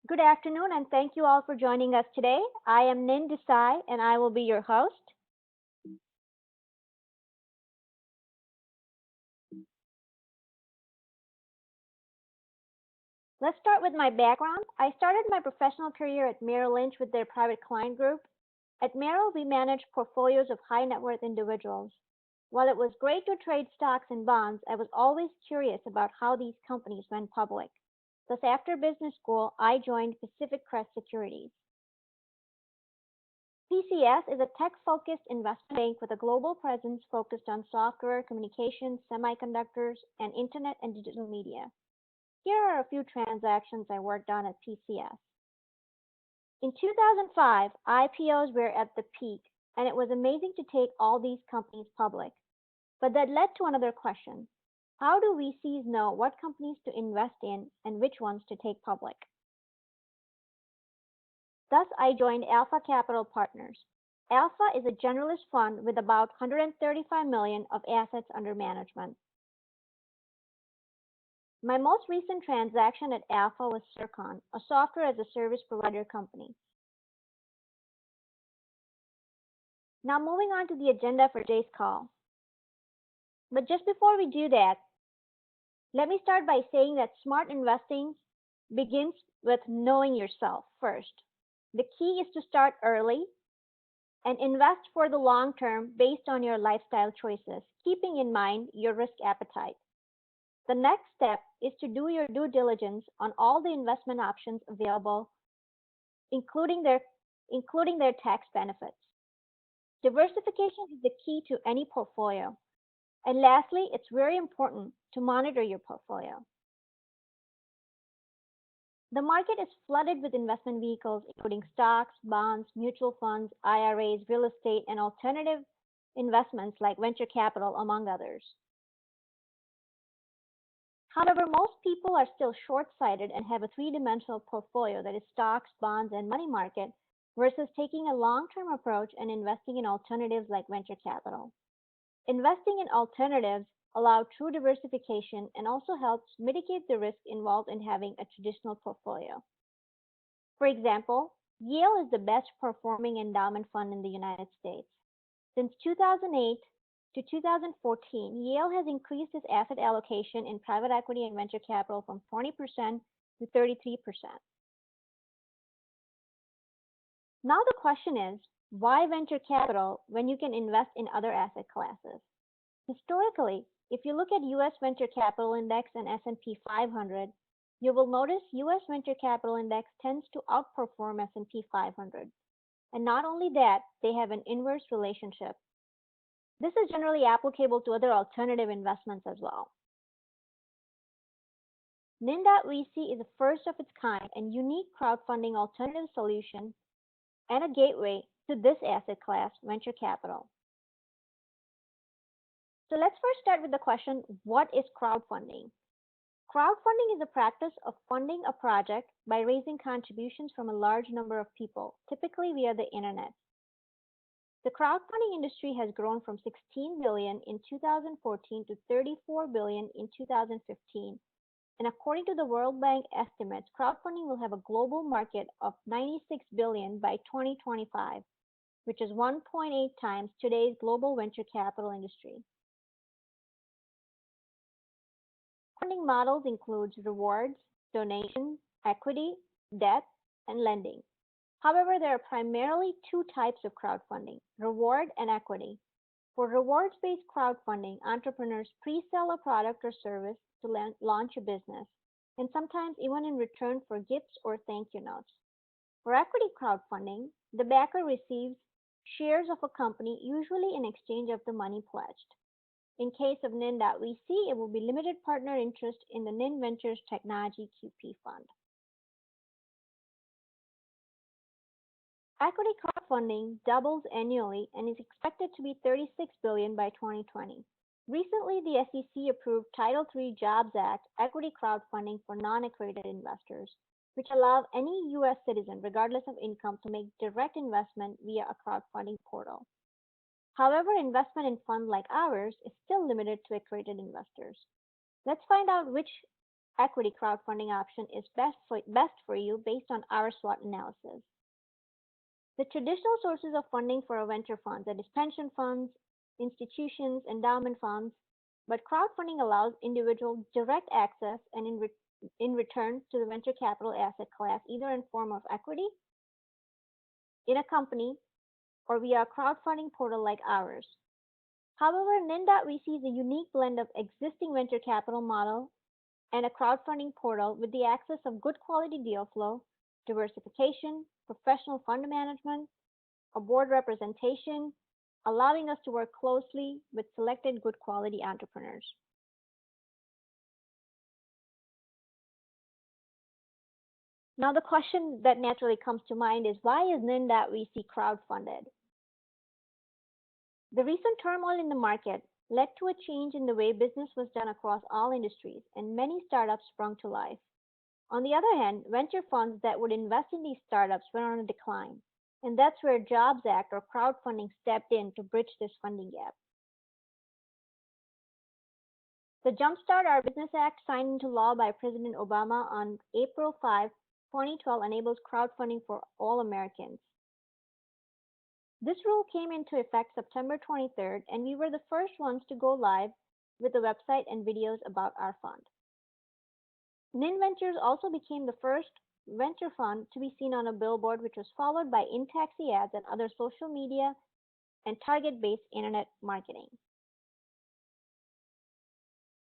Good afternoon, and thank you all for joining us today. I am NIN.VC, and I will be your host. Let's start with my background. I started my professional career at Merrill Lynch with their private client group. At Merrill, we managed portfolios of high net worth individuals. While it was great to trade stocks and bonds, I was always curious about how these companies went public. Thus, after business school, I joined Pacific Crest Securities. PCS is a tech-focused investment bank with a global presence focused on software, communications, semiconductors, and internet and digital media. Here are a few transactions I worked on at PCS. In 2005, IPOs were at the peak, and it was amazing to take all these companies public. But that led to another question. How do VCs know what companies to invest in and which ones to take public? Thus, I joined Alpha Capital Partners. Alpha is a generalist fund with about 135 million of assets under management. My most recent transaction at Alpha was SIRCON, a software as a service provider company. Now moving on to the agenda for today's call. But just before we do that, let me start by saying that smart investing begins with knowing yourself first. The key is to start early and invest for the long term based on your lifestyle choices, keeping in mind your risk appetite. The next step is to do your due diligence on all the investment options available, including their tax benefits. Diversification is the key to any portfolio. And lastly, it's very important to monitor your portfolio. The market is flooded with investment vehicles, including stocks, bonds, mutual funds, IRAs, real estate, and alternative investments like venture capital, among others. However, most people are still short-sighted and have a three-dimensional portfolio that is stocks, bonds, and money market versus taking a long-term approach and investing in alternatives like venture capital. Investing in alternatives allow true diversification and also helps mitigate the risk involved in having a traditional portfolio. For example, Yale is the best performing endowment fund in the United States. Since 2008 to 2014, Yale has increased its asset allocation in private equity and venture capital from 20% to 33%. Now the question is, why venture capital when you can invest in other asset classes? Historically, if you look at US Venture Capital Index and S&P 500, you will notice US Venture Capital Index tends to outperform S&P 500. And not only that, they have an inverse relationship. This is generally applicable to other alternative investments as well. NIN.VC is a first of its kind and unique crowdfunding alternative solution and a gateway to this asset class, venture capital. So let's first start with the question, what is crowdfunding? Crowdfunding is a practice of funding a project by raising contributions from a large number of people, typically via the internet. The crowdfunding industry has grown from 16 billion in 2014 to 34 billion in 2015. And according to the World Bank estimates, crowdfunding will have a global market of 96 billion by 2025, which is 1.8 times today's global venture capital industry. Funding models includes rewards, donations, equity, debt, and lending. However, there are primarily two types of crowdfunding, reward and equity. For rewards-based crowdfunding, entrepreneurs pre-sell a product or service to launch a business, and sometimes even in return for gifts or thank you notes. For equity crowdfunding, the backer receives shares of a company, usually in exchange of the money pledged. In case of NIN.VC, it will be limited partner interest in the NIN Ventures Technology QP Fund. Equity crowdfunding doubles annually and is expected to be 36 billion by 2020. Recently, the SEC approved Title III Jobs Act equity crowdfunding for non-accredited investors, which allows any U.S. citizen, regardless of income, to make direct investment via a crowdfunding portal. However, investment in funds like ours is still limited to accredited investors. Let's find out which equity crowdfunding option is best for you based on our SWOT analysis. The traditional sources of funding for a venture fund, that is pension funds, institutions, endowment funds, but crowdfunding allows individual direct access and in return to the venture capital asset class, either in form of equity in a company or via a crowdfunding portal like ours. However, NIN.VC is a unique blend of existing venture capital model and a crowdfunding portal with the access of good quality deal flow, diversification, professional fund management, a board representation, allowing us to work closely with selected good quality entrepreneurs. Now, the question that naturally comes to mind is, why is NIN.VC crowdfunded? The recent turmoil in the market led to a change in the way business was done across all industries, and many startups sprung to life. On the other hand, venture funds that would invest in these startups were on a decline, and that's where Jobs Act or crowdfunding stepped in to bridge this funding gap. The Jumpstart Our Business Act, signed into law by President Obama on April 5, 2012, enables crowdfunding for all Americans. This rule came into effect September 23rd, and we were the first ones to go live with the website and videos about our fund. NIN Ventures also became the first venture fund to be seen on a billboard, which was followed by in-taxi ads and other social media and target-based internet marketing.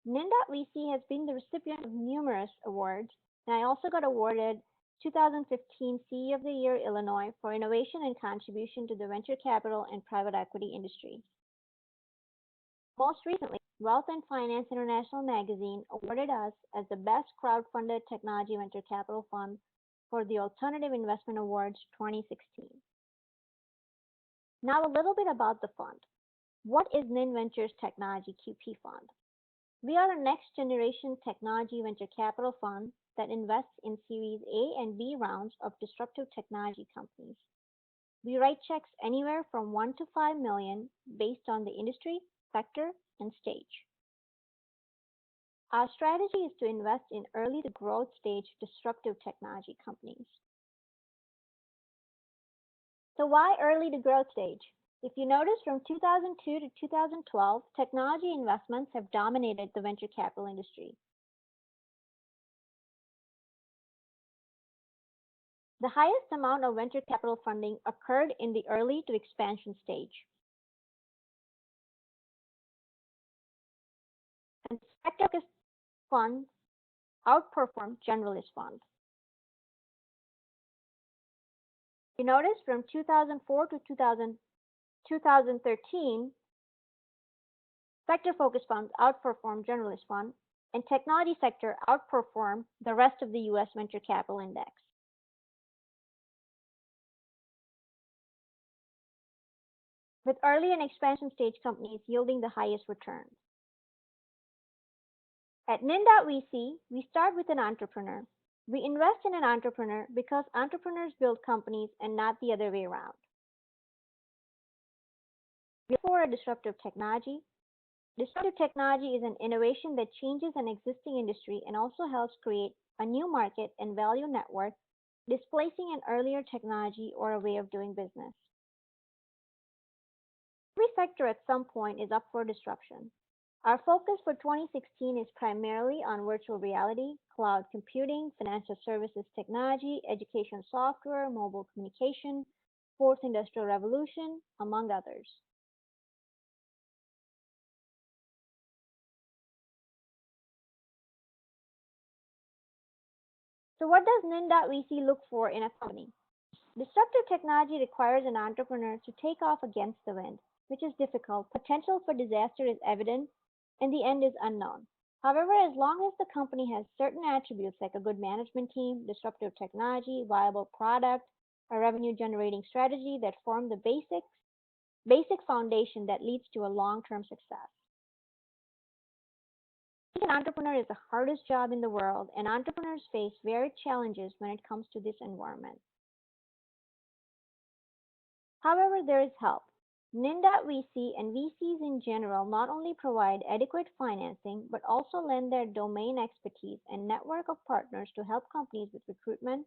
NIN.VC has been the recipient of numerous awards, and I also got awarded 2015 CE of the Year Illinois for innovation and contribution to the venture capital and private equity industry. Most recently, Wealth and Finance International magazine awarded us as the best crowdfunded technology venture capital fund for the Alternative Investment Awards 2016. Now, a little bit about the fund. What is NIN Ventures Technology QP Fund? We are a next generation technology venture capital fund that invests in Series A and B rounds of disruptive technology companies. We write checks anywhere from 1 to 5 million based on the industry, sector, and stage. Our strategy is to invest in early to growth stage disruptive technology companies. So why early to growth stage? If you notice, from 2002 to 2012, technology investments have dominated the venture capital industry. The highest amount of venture capital funding occurred in the early to expansion stage. And sector-focused funds outperform generalist funds. You notice from 2004 to 2013, sector-focused funds outperformed generalist funds, and technology sector outperformed the rest of the U.S. venture capital index. With early and expansion stage companies yielding the highest returns. At NIN.VC, we start with an entrepreneur. We invest in an entrepreneur because entrepreneurs build companies and not the other way around. For a disruptive technology. Disruptive technology is an innovation that changes an existing industry and also helps create a new market and value network, displacing an earlier technology or a way of doing business. Every sector at some point is up for disruption. Our focus for 2016 is primarily on virtual reality, cloud computing, financial services technology, education software, mobile communication, fourth industrial revolution, among others. So what does NIN.VC look for in a company? Disruptive technology requires an entrepreneur to take off against the wind, which is difficult. Potential for disaster is evident, and the end is unknown. However, as long as the company has certain attributes like a good management team, disruptive technology, viable product, a revenue-generating strategy that form the basic foundation that leads to a long-term success. Being an entrepreneur is the hardest job in the world, and entrepreneurs face varied challenges when it comes to this environment. However, there is help. NIN.VC and VCs in general not only provide adequate financing but also lend their domain expertise and network of partners to help companies with recruitment,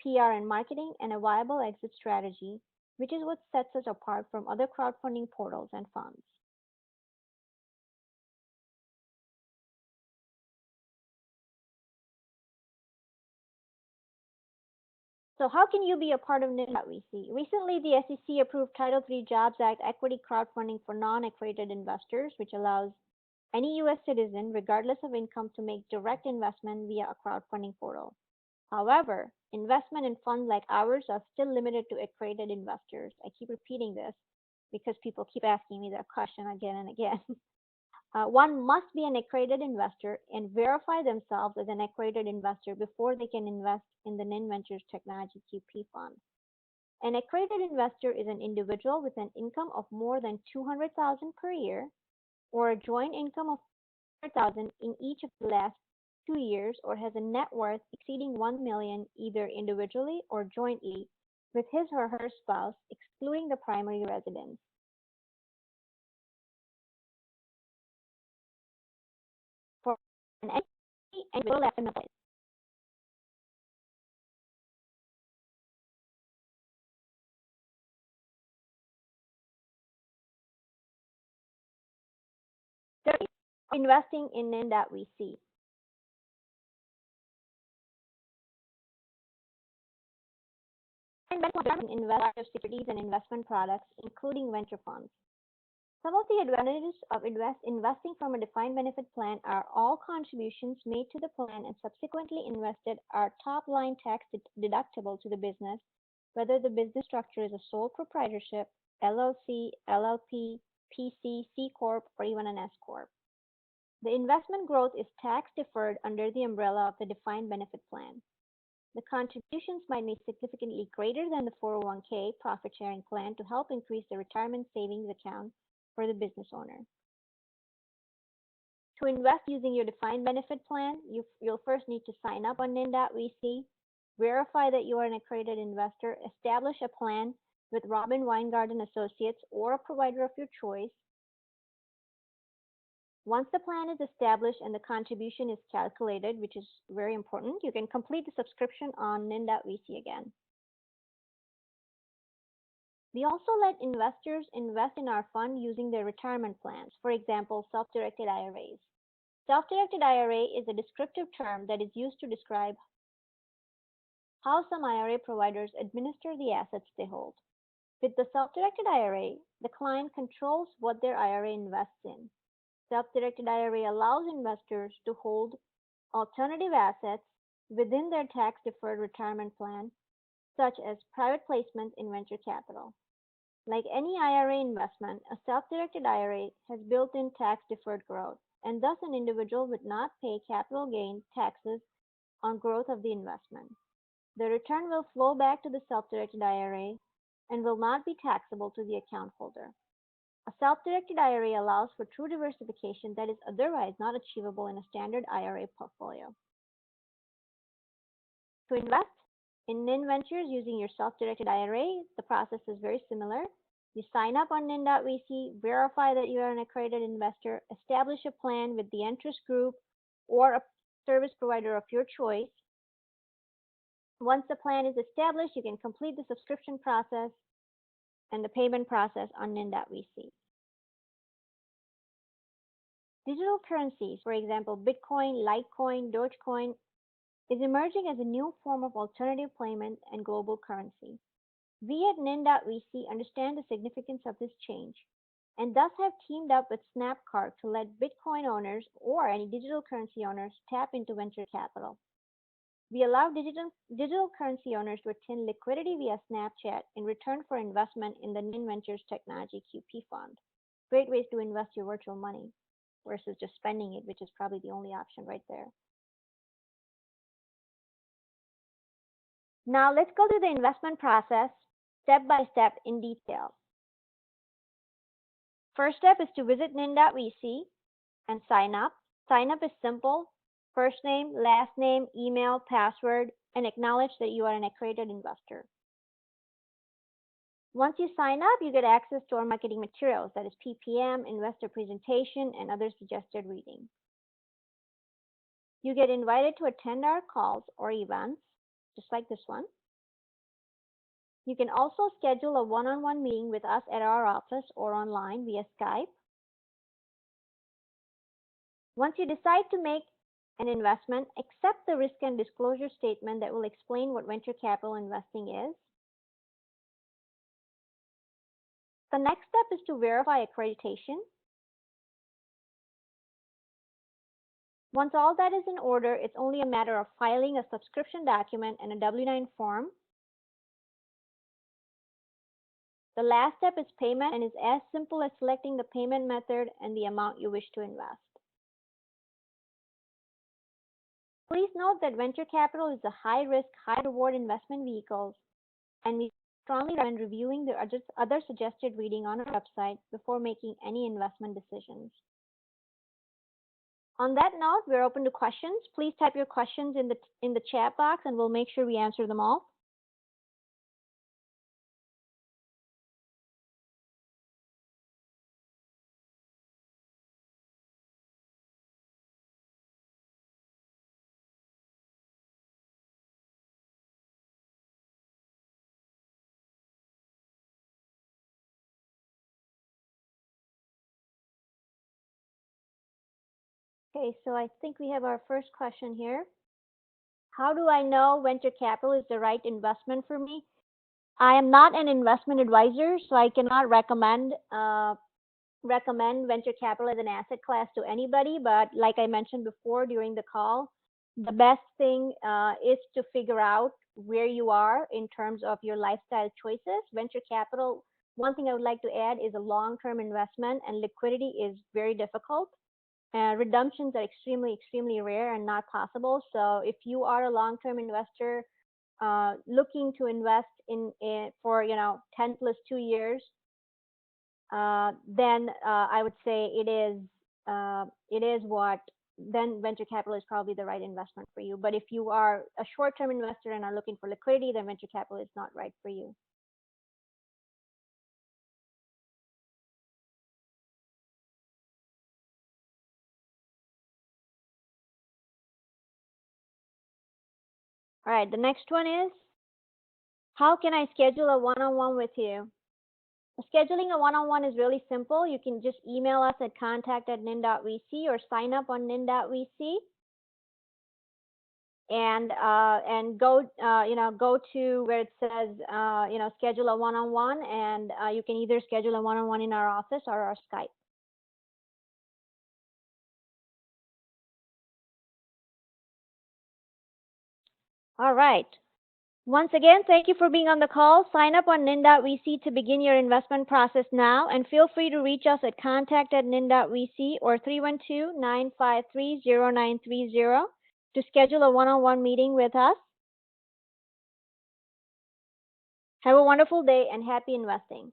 PR and marketing, and a viable exit strategy, which is what sets us apart from other crowdfunding portals and funds. So how can you be a part of NIN.VC? Recently, the SEC approved Title III Jobs Act equity crowdfunding for non-accredited investors, which allows any U.S. citizen, regardless of income, to make direct investment via a crowdfunding portal. However, investment in funds like ours are still limited to accredited investors. I keep repeating this because people keep asking me that question again and again. One must be an accredited investor and verify themselves as an accredited investor before they can invest in the NIN Ventures Technology QP Fund. An accredited investor is an individual with an income of more than $200,000 per year or a joint income of $100,000 in each of the last 2 years or has a net worth exceeding $1 million either individually or jointly with his or her spouse, excluding the primary residence. For an entity and will estimate investing in NIN.VC. And invest securities and investment products, including venture funds. Some of the advantages of investing from a defined benefit plan are all contributions made to the plan and subsequently invested are top-line tax deductible to the business, whether the business structure is a sole proprietorship, LLC, LLP, PC, C Corp, or even an S Corp. The investment growth is tax deferred under the umbrella of the defined benefit plan. The contributions might be significantly greater than the 401k profit sharing plan to help increase the retirement savings account for the business owner. To invest using your defined benefit plan, you'll first need to sign up on NIN.VC, verify that you are an accredited investor, establish a plan with Robin Weingarten Associates or a provider of your choice. Once the plan is established and the contribution is calculated, which is very important, you can complete the subscription on NIN.VC again. We also let investors invest in our fund using their retirement plans, for example, self-directed IRAs. Self-directed IRA is a descriptive term that is used to describe how some IRA providers administer the assets they hold. With the self-directed IRA, the client controls what their IRA invests in. Self-directed IRA allows investors to hold alternative assets within their tax-deferred retirement plan, such as private placements in venture capital. Like any IRA investment, a self-directed IRA has built-in tax-deferred growth, and thus an individual would not pay capital gain taxes on growth of the investment. The return will flow back to the self-directed IRA and will not be taxable to the account holder. A self-directed IRA allows for true diversification that is otherwise not achievable in a standard IRA portfolio. To invest in NIN Ventures using your self-directed IRA, the process is very similar. You sign up on NIN.VC, verify that you are an accredited investor, establish a plan with the interest group or a service provider of your choice. Once the plan is established, you can complete the subscription process and the payment process on NIN.VC. Digital currencies, for example, Bitcoin, Litecoin, Dogecoin, is emerging as a new form of alternative payment and global currency. We at NIN.VC understand the significance of this change and thus have teamed up with Snapcart to let Bitcoin owners or any digital currency owners tap into venture capital. We allow digital currency owners to obtain liquidity via Snapchat in return for investment in the NIN Ventures Technology QP Fund. Great ways to invest your virtual money versus just spending it, which is probably the only option right there. Now let's go through the investment process step by step in detail. First step is to visit NIN.VC and sign up. Sign up is simple. First name, last name, email, password, and acknowledge that you are an accredited investor. Once you sign up, you get access to our marketing materials, that is PPM, investor presentation, and other suggested reading. You get invited to attend our calls or events, just like this one. You can also schedule a one-on-one meeting with us at our office or online via Skype. Once you decide to make an investment, accept the risk and disclosure statement that will explain what venture capital investing is. The next step is to verify accreditation. Once all that is in order, it's only a matter of filing a subscription document and a W-9 form. The last step is payment and is as simple as selecting the payment method and the amount you wish to invest. Please note that venture capital is a high-risk, high-reward investment vehicle, and we strongly recommend reviewing the other suggested reading on our website before making any investment decisions. On that note, we're open to questions. Please type your questions in the chat box, and we'll make sure we answer them all. Okay, so I think we have our first question here. How do I know venture capital is the right investment for me? I am not an investment advisor, so I cannot recommend venture capital as an asset class to anybody. But like I mentioned before during the call, the best thing is to figure out where you are in terms of your lifestyle choices. Venture capital, one thing I would like to add is a long-term investment, and liquidity is very difficult. Redemptions are extremely, extremely rare and not possible. So if you are a long-term investor looking to invest for 10 plus 2 years, then I would say then venture capital is probably the right investment for you. But if you are a short-term investor and are looking for liquidity, then venture capital is not right for you. All right, the next one is, how can I schedule a one-on-one with you? Scheduling a one-on-one is really simple. You can just email us at contact@NIN.VC or sign up on NIN.VC and go go to where it says schedule a one-on-one, and you can either schedule a one-on-one in our office or our Skype. All right. Once again, thank you for being on the call. Sign up on NIN.VC to begin your investment process now, and feel free to reach us at contact@NIN.VC or 312-953-0930 to schedule a one-on-one meeting with us. Have a wonderful day and happy investing.